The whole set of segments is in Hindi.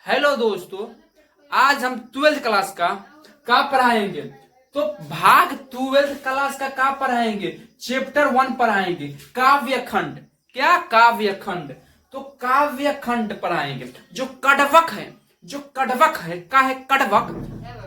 हेलो दोस्तों, आज हम 12th क्लास का पढ़ाएंगे। तो भाग 12th क्लास का पढ़ाएंगे। चैप्टर 1 पढ़ाएंगे, काव्य खंड। क्या काव्य खंड? तो काव्य खंड पढ़ाएंगे। जो कड़वक है का है कड़वक।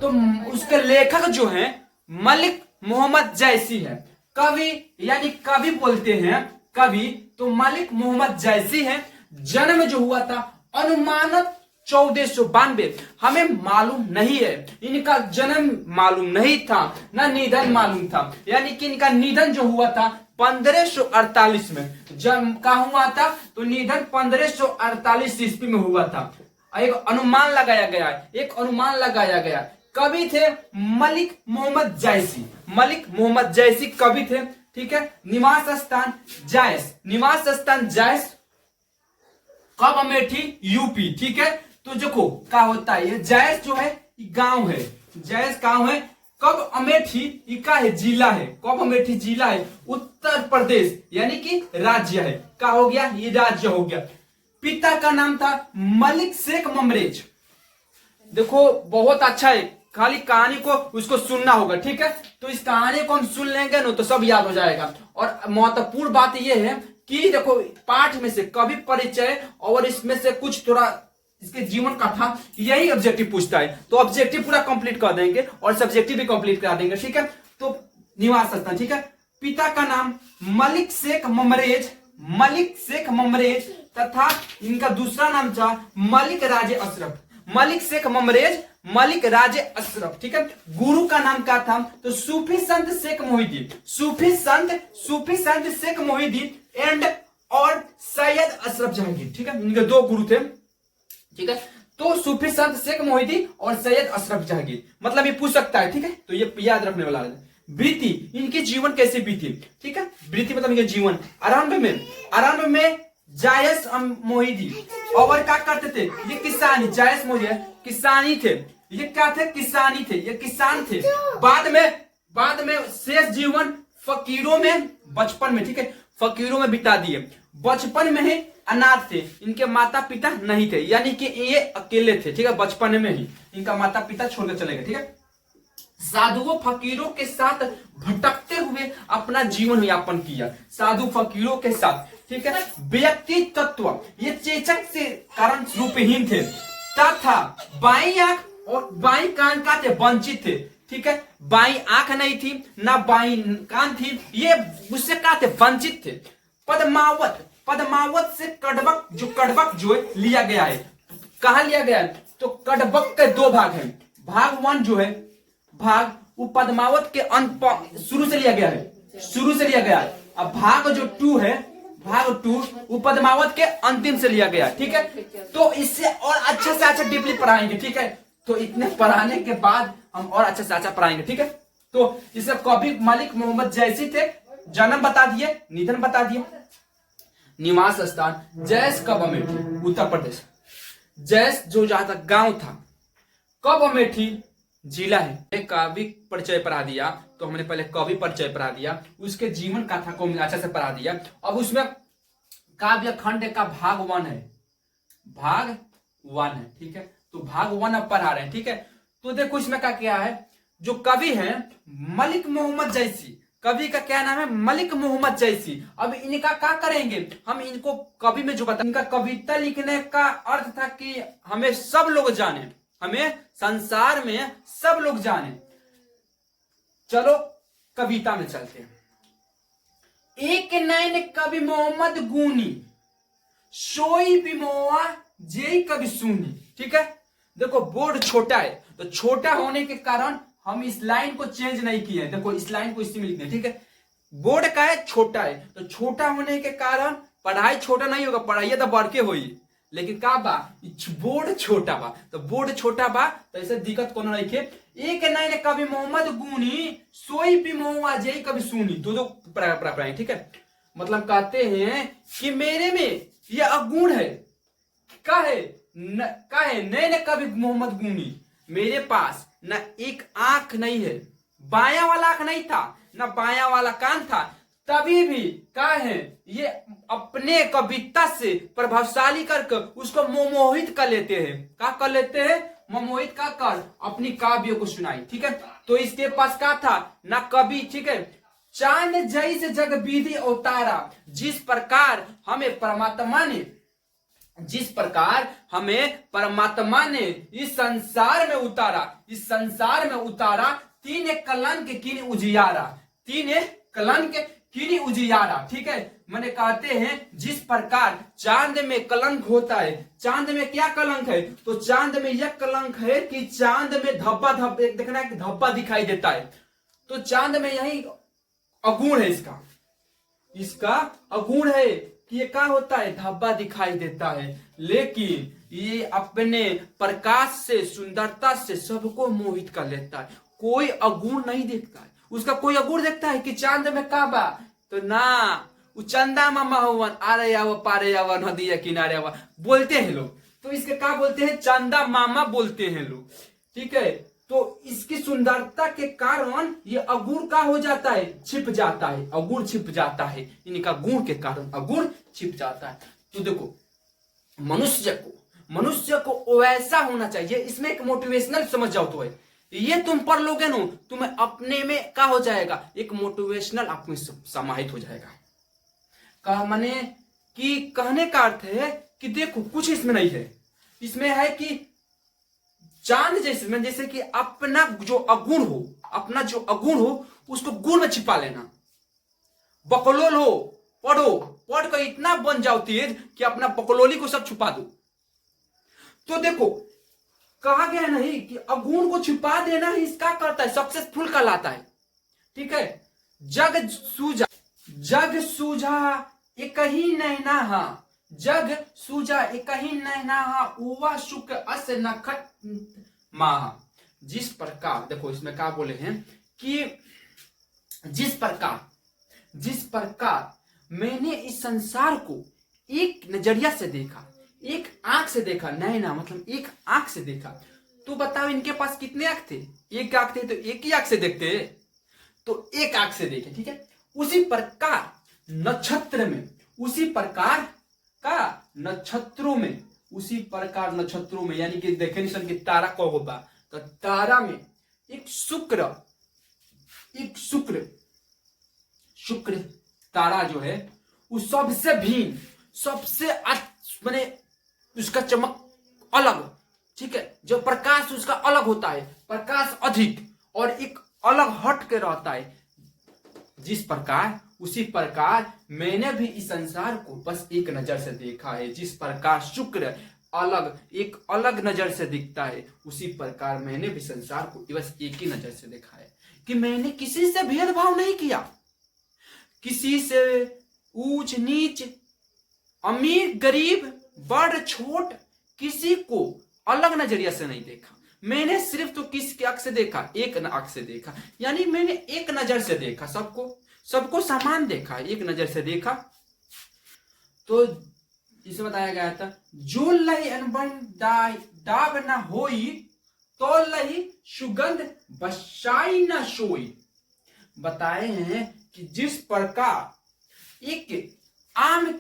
तो उसके लेखक जो है मलिक मोहम्मद जैसी है। कवि यानी कवि बोलते हैं कवि, तो मलिक मोहम्मद जैसी है। जन्म जो हुआ था अनुमानत 1492। हमें मालूम नहीं है, इनका जन्म मालूम नहीं था, ना निधन मालूम था। यानी कि इनका निधन जो हुआ था 1548 में। जन्म कहा हुआ था? तो निधन 1548 ईस्वी में हुआ था। एक अनुमान लगाया गया। कवि थे मलिक मोहम्मद जैसी। मलिक मोहम्मद जैसी कवि थे। ठीक है। निवास स्थान जायस, कब अमेठी, यूपी। ठीक है। तो देखो क्या होता है, ये जायस जो है गांव है। जायस गांव है। कब अमेठी ये का है? जिला है। कब अमेठी जिला है, उत्तर प्रदेश, यानी कि राज्य है। क्या हो गया? ये राज्य हो गया। पिता का नाम था मलिक शेख ममरेज। देखो बहुत अच्छा है, खाली कहानी को उसको सुनना होगा। ठीक है। तो इस कहानी को हम सुन लेंगे ना तो सब याद हो जाएगा। और महत्वपूर्ण बात यह है कि देखो पाठ में से कवि परिचय और इसमें से कुछ थोड़ा इसके जीवन कथा, यही ऑब्जेक्टिव पूछता है। तो ऑब्जेक्टिव पूरा कंप्लीट कर देंगे और सब्जेक्टिव भी कंप्लीट करा देंगे। ठीक है। तो निवास स्थान, ठीक है। पिता का नाम मलिक शेख ममरेज तथा इनका दूसरा नाम था मलिक राजे अशरफ। मलिक शेख ममरेज, मलिक राजे अशरफ। ठीक है। गुरु का नाम क्या था? तो सूफी संत शेख मोहिद्दीन एंड और सैयद अशरफ जहांगीर। ठीक है। इनके दो गुरु थे। ठीक है। तो सूफी संत शेख मोहिद्दीन और सैयद अशरफ जहांगीर, मतलब ये पूछ सकता है। ठीक है। तो ये याद रखने वाला है। वृत्ति, इनकी जीवन कैसे बीती? ठीक है। वृत्ति मतलब इनके जीवन। आरंभ में जायस मोहिद्दीन और क्या करते थे? ये किसानी, जायस मोहिद्दीन किसानी थे। ये क्या थे? किसानी थे, ये किसान थे। बाद में शेष जीवन फकीरों में, बचपन में, ठीक है, फकीरों में बिता दिए। बचपन में ही अनाथ थे, इनके माता पिता नहीं थे, यानी कि ये अकेले थे। ठीक है। बचपन में ही इनका माता पिता छोड़कर चले गए। ठीक है। साधुओं फकीरों के साथ भटकते हुए अपना जीवन यापन किया। साधु फकीरों के साथ। ठीक है। व्यक्ति तत्व, ये चेचक से कारण रूपहीन थे तथा बाई आंख और बाई कान का थे, वंचित थे। ठीक है। बाई आंख नहीं थी ना बाई कान थी, ये उससे क्या थे? वंचित थे। पद्मावत से कड़वक जो लिया गया है। कहा लिया गया है? तो कड़वक के दो भाग हैं। भाग 1 जो है भाग, वो पद्मावत के अंत शुरू से लिया गया है। अब भाग जो 2 है, भाग 2 वो पद्मावत के अंतिम से लिया गया। ठीक है। तो इससे और अच्छे से अच्छा डीपली पढ़ाएंगे। ठीक है। तो इतने पढ़ाने के बाद हम और अच्छे से अच्छा पढ़ाएंगे। ठीक है। तो इसे कवि मलिक मोहम्मद जैसी थे। जन्म बता दिए, निधन बता दिए। निवास स्थान जैस कब अमेठी, उत्तर प्रदेश। जैस जो जहां तक गांव था, कब अमेठी जिला है। कवि परिचय पढ़ा दिया, तो हमने पहले कवि परिचय पढ़ा दिया, उसके जीवन कथा को अच्छा से पढ़ा दिया। अब उसमें काव्य खंड का भाग 1 है। ठीक है। तो भाग 1 अब पढ़ा रहे हैं। ठीक है। तो देखो इसमें क्या है, जो कवि है मलिक मोहम्मद जैसी, कवि का क्या नाम है? मलिक मोहम्मद जैसी। अब इनका क्या करेंगे हम? इनको कवि में जो बता, इनका कविता लिखने का अर्थ था कि हमें सब लोग जाने, हमें संसार में सब लोग जाने। चलो कविता में चलते हैं। एक नैन कवि मोहम्मद गुनी, सोई बिमोआ जे कवि सुनी। ठीक है। देखो बोर्ड छोटा है, तो छोटा होने के कारण हम इस लाइन को चेंज नहीं किए। देखो इस लाइन को इसी में लिखना है। ठीक है। बोर्ड का है, छोटा है, तो छोटा होने के कारण पढ़ाई छोटा नहीं होगा, पढ़ाई तो बढ़ के होई। लेकिन का बा, बोर्ड छोटा बा, तो बोर्ड छोटा बा, तो ऐसे दिक्कत कोनो नहीं के। एक नैन कवि मोहम्मद गुनी, सोई बिमोआ जे कवि सुनी। दो पढ़ाई। ठीक है। मतलब कहते हैं कि मेरे में ये अवगुण है। का है नैन कवि मोहम्मद गुनी, मेरे पास न एक आंख नहीं है, बाया वाला आंख नहीं था, न बाया वाला कान था, तभी भी क्या है, ये अपने कविता से प्रभावशाली करके उसको मोहित कर लेते हैं। क्या कर लेते हैं? मोहित का कर अपनी काव्य को सुनाई। ठीक है, तो इसके पास क्या था ना कवि। ठीक है, चांद जैसे जग विधि अवतारा, जिस प्रकार हमें परमात्मा ने इस संसार में उतारा, तीन कलंक किन उजियारा, ठीक है। मैंने कहते हैं जिस प्रकार चांद में कलंक होता है, चांद में क्या कलंक है? तो चांद में यह कलंक है कि चांद में धब्बा देखना है, धब्बा दिखाई देता है। तो चांद में यही अगुण है, इसका अगुण है कि ये क्या होता है? धब्बा दिखाई देता है। लेकिन ये अपने प्रकाश से, सुंदरता से सबको मोहित कर लेता है। कोई अगुण नहीं देखता है उसका। कोई अगुण देखता है कि चांद में का बा? तो ना, वो चंदा मामा हुआ, आरे आवा पारे आवा नदी किनारे आवा बोलते हैं लोग। तो इसके क्या बोलते हैं? चंदा मामा बोलते हैं लोग। ठीक है, तो इसकी सुंदरता के कारण ये अगुण का हो जाता है, छिप जाता है, अगुण छिप जाता है। इनका गुण के कारण अगुण छिप जाता है। तो देखो, मनुष्य को वैसा होना चाहिए। इसमें एक मोटिवेशनल समझ जाओ तो है, ये तुम पढ़ लोगे ना, तुम्हें अपने में क्या हो जाएगा? एक मोटिवेशनल आप में समाहित हो जाएगा। माने कि कहने का अर्थ है कि देखो कुछ इसमें नहीं है। इसमें है कि चांद जैसे कि अपना जो अगुण हो उसको गुण में छिपा लेना। बकलोल हो, पढ़ कर इतना बन जाओ तेज कि अपना बकलोली को सब छुपा दो। तो देखो, कहा गया नहीं कि अगुण को छिपा देना ही इसका करता है, सक्सेसफुल कहलाता है। ठीक है, जग सूझा एक ही नैना, जग सूझा एक ही नैना, उवा शुक अस नखट माह। जिस प्रकार, देखो इसमें क्या बोले हैं कि जिस प्रकार मैंने इस संसार को एक नजरिया से देखा, एक आंख से देखा, नैना मतलब एक आंख से देखा। तो बताओ इनके पास कितने आंख थे? एक आंख थे, तो एक ही आंख से देखते, तो एक आंख से देखे। ठीक है, उसी प्रकार नक्षत्रों में यानी कि डेफिनेशन की तारा को होगा, तो तारा में एक शुक्र तारा जो है वो सबसे भिन्न, सबसे माने उसका चमक अलग। ठीक है, जो प्रकाश उसका अलग होता है, प्रकाश अधिक और एक अलग हट के रहता है। उसी प्रकार मैंने भी इस संसार को बस एक नजर से देखा है। जिस प्रकार शुक्र एक अलग नजर से दिखता है, उसी प्रकार मैंने भी संसार को बस एक ही नजर से देखा है कि मैंने किसी से भेदभाव नहीं किया, किसी से ऊंच नीच, अमीर गरीब, बड़ छोट, किसी को अलग नजरिया से नहीं देखा। मैंने सिर्फ तो किसके आंख से देखा? एक आंख से देखा, यानी मैंने एक नजर से देखा, सबको समान देखा, एक नजर से देखा। तो इसे बताया गया था, जो लही अनबन डाब न होई, तो लही सुगंध बसाई न सोई। बताए हैं कि जिस प्रकार एक आम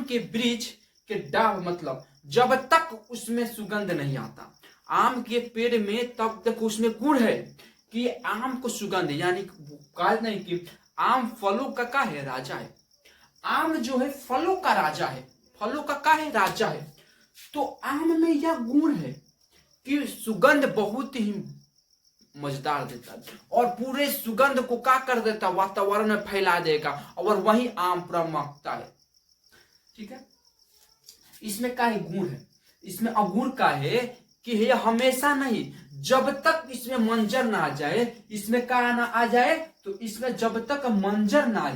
के वृक्ष के डाब मतलब जब तक उसमें सुगंध नहीं आता, आम के पेड़ में तब तक उसमें गुण है कि आम को सुगंध, यानी कहा नहीं कि आम फलों का है? राजा है। आम जो है फलों का राजा है, फलों का है? राजा है। तो आम में यह गुण है कि सुगंध बहुत ही मजेदार देता है और पूरे सुगंध को क्या कर देता, वातावरण में फैला देगा और वही आम पूरा महकता है। ठीक है, इसमें क्या है? गुण है। इसमें अगुण का है कि यह हमेशा नहीं, जब तक इसमें मंजर ना आ जाए, इसमें क्या ना आ जाए, तो इसमें जब तक मंजर ना आ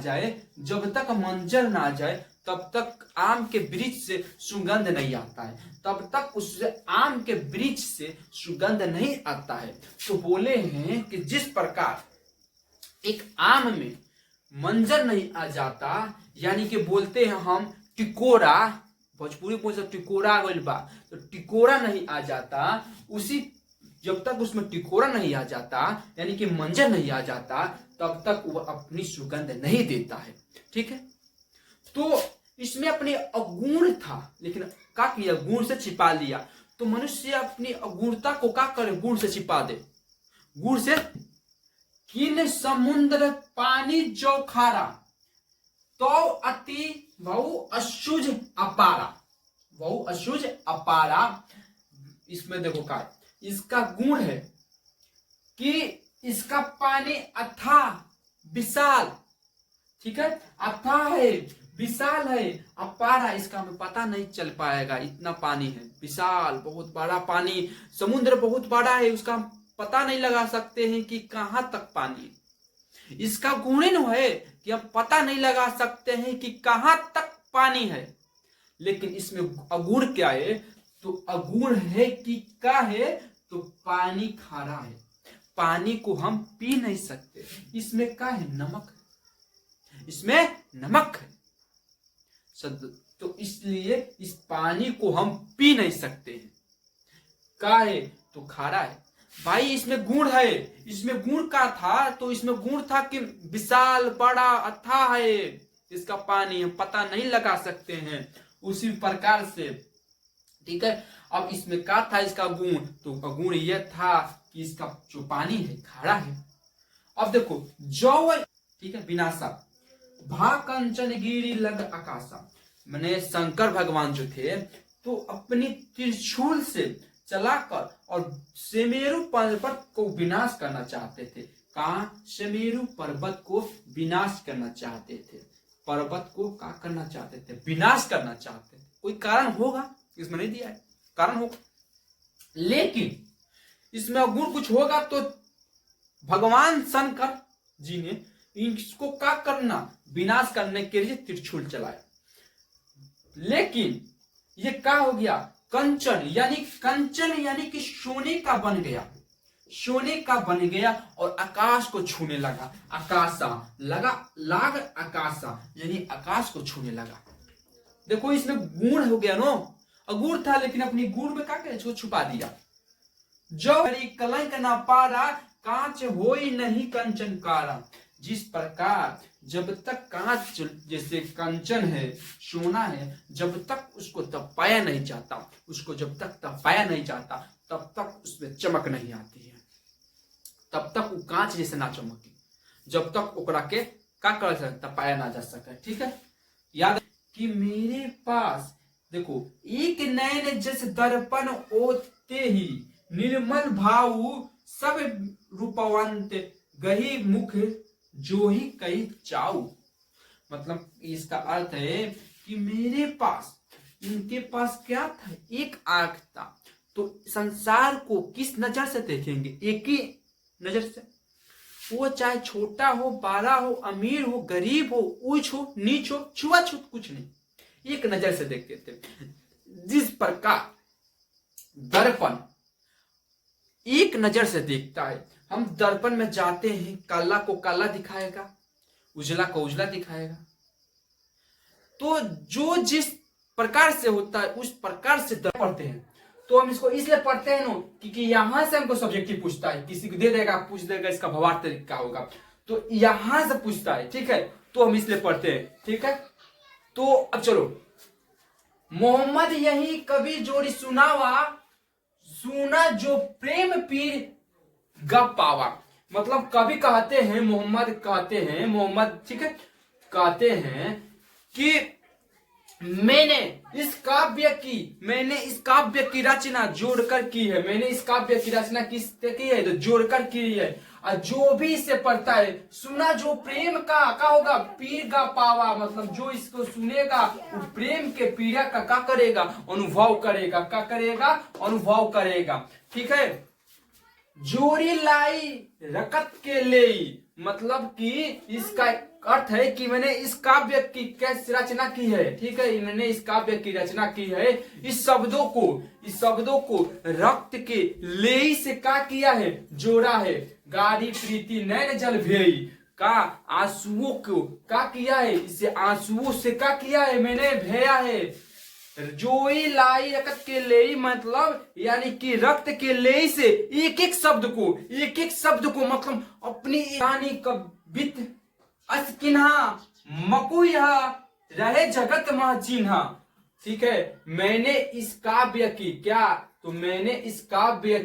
जाए तब तक आम के वृक्ष से सुगंध नहीं आता है, तब तक उससे आम के वृक्ष से सुगंध नहीं आता है। तो बोले हैं कि जिस प्रकार एक आम में मंजर नहीं आ जाता, यानी कि बोलते हैं हम टिकोरा, भोजपुरी बोलते टिकोरा गइल बा, तो टिकोरा नहीं आ जाता, उसी जब तक उसमें टिकोरा नहीं आ जाता, यानी कि मंजर नहीं आ जाता, तब तक वह अपनी सुगंध नहीं देता है। ठीक है, तो इसमें अपने अगुण था, लेकिन क्या किया, गुण से छिपा लिया। तो मनुष्य अपनी अगुणता को क्या करे, गुण से छिपा दे। गुण से, किन समुद्र पानी जो खारा, तो अति बहु अशुज अपारा, बहु अशुज अपारा। इसमें देखो क्या, इसका गुण है कि इसका पानी अथाह विशाल, ठीक है, अथाह है, विशाल है, अपारा इसका हमें पता नहीं चल पाएगा, इतना पानी है, विशाल बहुत बड़ा पानी, समुद्र बहुत बड़ा है, उसका हम पता नहीं लगा सकते हैं कि कहां तक पानी है। इसका गुण है कि हम पता नहीं लगा सकते हैं कि कहां तक पानी है। लेकिन इसमें अगुण क्या है, तो अगुण है कि क्या है, तो पानी खारा है, पानी को हम पी नहीं सकते। इसमें क्या है, नमक है, इसमें नमक है, तो इसलिए इस पानी को हम पी नहीं सकते हैं। क्या है, तो खारा है। भाई इसमें गुण है, इसमें गुण का था, तो इसमें गुण था कि विशाल बड़ा अथाह है इसका पानी, हम पता नहीं लगा सकते हैं, उसी प्रकार से। ठीक है, अब इसमें क्या था, इसका गुण, तो गुण यह था कि इसका जो पानी है खारा है। अब देखो जो, ठीक है, विनाशा भा कंचन गिरी लग आकाशा, मैंने शंकर भगवान जो थे तो अपनी त्रिशूल से चलाकर और सुमेरु पर्वत को विनाश करना चाहते थे। कहा, सुमेरु पर्वत को विनाश करना चाहते थे, पर्वत को क्या करना चाहते थे, विनाश करना चाहते थे। कोई कारण होगा, इसमें नहीं दिया है कारण होगा, लेकिन इसमें अगुण कुछ होगा। तो भगवान शंकर जी ने इसको क्या करना, विनाश करने के लिए त्रिशूल चलाया। लेकिन ये क्या हो गया, कंचन यानी कि सोने का बन गया, सोने का बन गया और आकाश को छूने लगा। आकाशा लगा, लाग आकाशा यानी आकाश को छूने लगा। देखो इसमें गुण हो गया नो, अगुण था लेकिन अपनी गुण में क्या करे, छुपा दिया। जो कलंक ना पारा, कांच होई नहीं कंचन कारा। जिस प्रकार जब तक कांच जैसे कंचन है, सोना है, जब तक उसको तपाया नहीं जाता, उसको जब तक तपाया नहीं जाता तब तक उसमें चमक नहीं आती है, तब तक वो कांच जैसे ना चमके, जब तक ओकरा के का कर सकता, तपाया ना जा सके। ठीक है, याद कि मेरे पास देखो एक नयन जैसे दर्पण ओते ही, निर्मल भाव सब रूपवंत, गही मुख जो ही कही चाऊ। मतलब इसका अर्थ है कि मेरे पास, इनके पास क्या था, एक आंख था, तो संसार को किस नजर से देखेंगे, एक ही नजर से। वो चाहे छोटा हो, बड़ा हो, अमीर हो, गरीब हो, ऊंच हो, नीच हो, छुआछूत कुछ नहीं, एक नजर से देखते थे। जिस प्रकार दर्पण एक नजर से देखता है, हम दर्पण में जाते हैं, काला को काला दिखाएगा, उजला को उजला दिखाएगा, तो जो जिस प्रकार से होता है उस प्रकार से पढ़ते हैं। तो हम इसको इसलिए पढ़ते हैं नो क्योंकि यहां से हमको सब्जेक्टिव पूछता है, किसी को दे देगा, पूछ देगा इसका भावार्थ तरीका होगा, तो यहां से पूछता है। ठीक है, तो हम इसलिए पढ़ते हैं। ठीक है, तो अब चलो, मोहम्मद यही कवि जोड़ी सुनावा, सुना जो प्रेम पीर गप पावा। मतलब कवि कहते हैं, मोहम्मद कहते हैं, मोहम्मद, ठीक है, कहते हैं कि मैंने इस काव्य की रचना जोड़कर की है, मैंने इस काव्य की रचना किससे की है, तो जोड़कर की है, और जो भी इसे पढ़ता है, सुना जो प्रेम का होगा, पीर का पावा, मतलब जो इसको सुनेगा वो प्रेम के पीड़ा का क्या करेगा, अनुभव करेगा, क्या करेगा, अनुभव करेगा। ठीक है, जोड़ी लाई रकत के ले, मतलब कि इसका अर्थ है कि मैंने इस काव्य की कैसे रचना की है। ठीक है, मैंने इस काव्य की रचना की है, इस शब्दों को रक्त के ले से क्या किया है, जोड़ा है। गाड़ी प्रीति नैन जल भेई का, आंसुओं को क्या किया है, इसे आंसुओं से क्या किया है, मैंने भेया है। जोई लाई रक्त के ले, मतलब यानी कि रक्त के ले से एक एक शब्द को मतलब अपनी कहानी का बित अस्किन्हा मकुया रहे जगत मह चिन्हा। ठीक है, मैंने इस काव्य की क्या, तो मैंने इस काव्य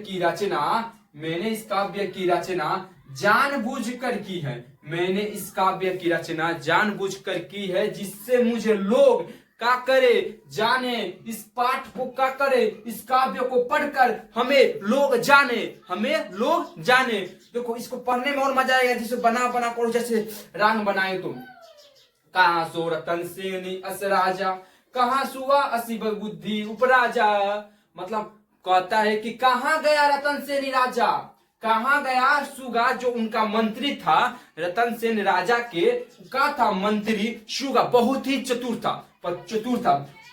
की रचना जानबूझकर की है। मैंने इस काव्य की रचना जानबूझकर की है, जिससे मुझे लोग का करे जाने, इस पाठ को का करे, इस काव्य को पढ़कर हमें लोग जाने। देखो इसको पढ़ने में और मजा आएगा, जिसे बना करो, जैसे राग बनाए तुम। कहाँ सो रतन सेनी अस राजा, कहाँ सुआ असी बुद्धि उपराजा। मतलब कहता है कि कहाँ गया रतन सेनी राजा, कहाँ गया सुगा, जो उनका मंत्री था, रतन सेन राजा के का था मंत्री सुगा, बहुत ही चतुर था,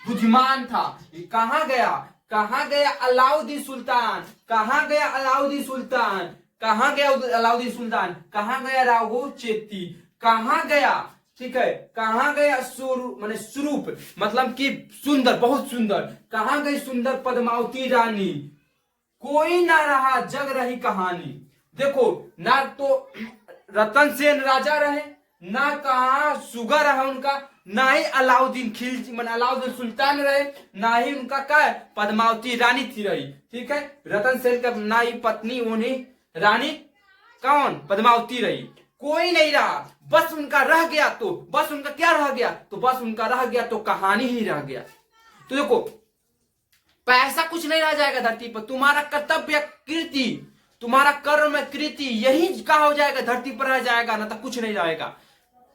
बुद्धिमान था। कहाँ गया अलाउद्दीन सुल्तान, कहाँ गया राघव चेती, कहाँ गया, ठीक है, कहाँ गया स्वरूप, मतलब कि सुंदर, बहुत सुंदर, कहाँ गई सुंदर पद्मावती रानी, कोई ना रहा जग रही कहानी। देखो ना तो रतन सेन राजा रहे, ना कहा सुगा रहा उनका, ना ही अलाउद्दीन सुल्तान रहे, ना ही उनका क्या पद्मावती रानी थी रही। ठीक है, रतन सेन का ना ही पत्नी उन्हीं रानी कौन पद्मावती रही, कोई नहीं रहा, बस उनका रह गया, तो बस उनका क्या रह गया, तो बस उनका रह गया तो कहानी ही रह गया। तो देखो पैसा कुछ नहीं रह जाएगा धरती पर, तुम्हारा कर्तव्य कृति, तुम्हारा कर्म कृति यही कहा हो जाएगा, धरती पर रह जाएगा, ना तो कुछ नहीं रहेगा।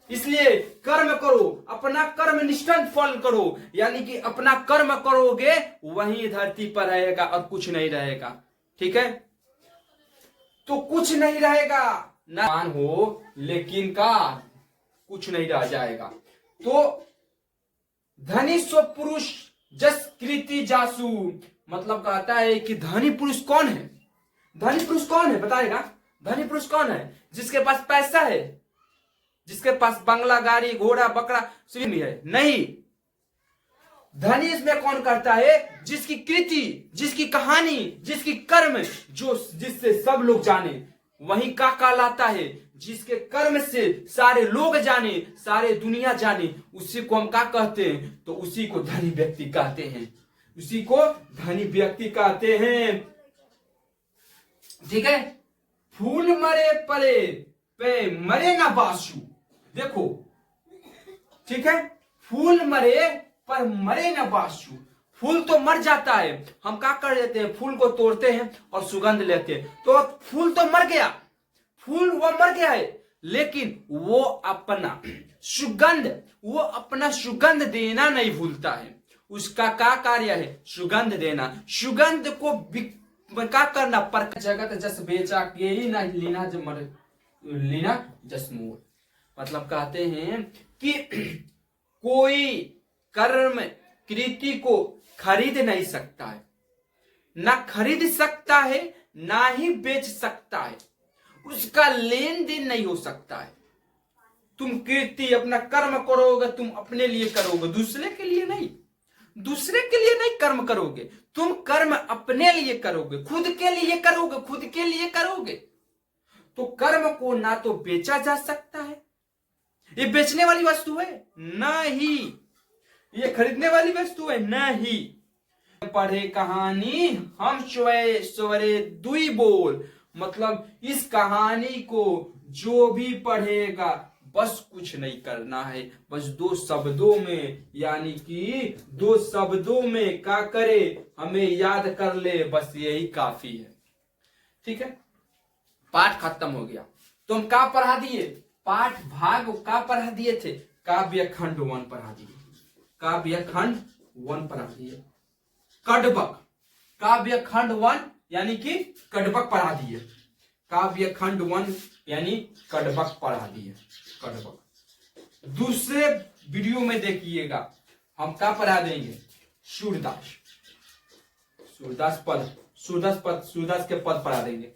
इसलिए कर्म करो, अपना कर्म निष्ठा फल करो, यानी कि अपना कर्म करोगे वही धरती पर रहेगा और कुछ नहीं रहेगा। ठीक है, तो कुछ नहीं रहेगा, ना हो लेकिन का कुछ नहीं रह जाएगा। तो धनी स्व पुरुष जस कृति जासु, मतलब कहता है कि धनी पुरुष कौन है, धनी पुरुष कौन है बताएगा, धनी पुरुष कौन है, जिसके पास पैसा है, जिसके पास बंगला गाड़ी घोड़ा बकरा सिर्फ है, नहीं, धनी इसमें कौन करता है, जिसकी कृति, जिसकी कहानी, जिसकी कर्म जो जिससे सब लोग जाने, वही का कहलाता है, जिसके कर्म से सारे लोग जाने, सारे दुनिया जाने, उसी को हम क्या कहते हैं, तो उसी को धनी व्यक्ति कहते हैं, उसी को धनी व्यक्ति कहते हैं। ठीक है, फूल मरे परे पे मरे ना बासु, देखो, ठीक है, फूल मरे पर मरे ना बासु, फूल तो मर जाता है, हम क्या कर देते हैं, फूल को तोड़ते हैं और सुगंध लेते हैं, तो फूल तो मर गया, फूल वो मर गया है, लेकिन वो अपना सुगंध देना नहीं भूलता है। उसका क्या कार्य है, सुगंध देना, सुगंध को क्या करना, पर जगत जस बेचा के ही ना लीना जस मोर। मतलब कहते हैं कि कोई कर्म कृति को खरीद नहीं सकता है, ना खरीद सकता है, ना ही बेच सकता है, उसका लेन देन नहीं हो सकता है। तुम कृति अपना कर्म करोगे, तुम अपने लिए करोगे, दूसरे के लिए नहीं, दूसरे के लिए नहीं कर्म करोगे, तुम कर्म अपने लिए करोगे, खुद के लिए करोगे, खुद के लिए करोगे। तो कर्म को ना तो बेचा जा सकता है, ये बेचने वाली वस्तु है नहीं, ये खरीदने वाली वस्तु है नहीं। पढ़े कहानी हम स्वरे दुई बोल, मतलब इस कहानी को जो भी पढ़ेगा बस कुछ नहीं करना है, बस दो शब्दों में, यानी कि दो शब्दों में क्या करे, हमें याद कर ले, बस यही काफी है। ठीक है, पाठ खत्म हो गया। तो हम क्या पढ़ा दिए, पाठ भाग का पढ़ा दिए थे, काव्य खंड 1 पढ़ा दिए, काव्य खंड 1 पढ़ा दिए, कडबक काव्य खंड 1 यानी कि कडबक पढ़ा दिए, काव्य खंड 1 यानी कडबक पढ़ा दिए, कडबक। दूसरे वीडियो में देखिएगा हम क्या पढ़ा देंगे, सूरदास के पद पढ़ा देंगे।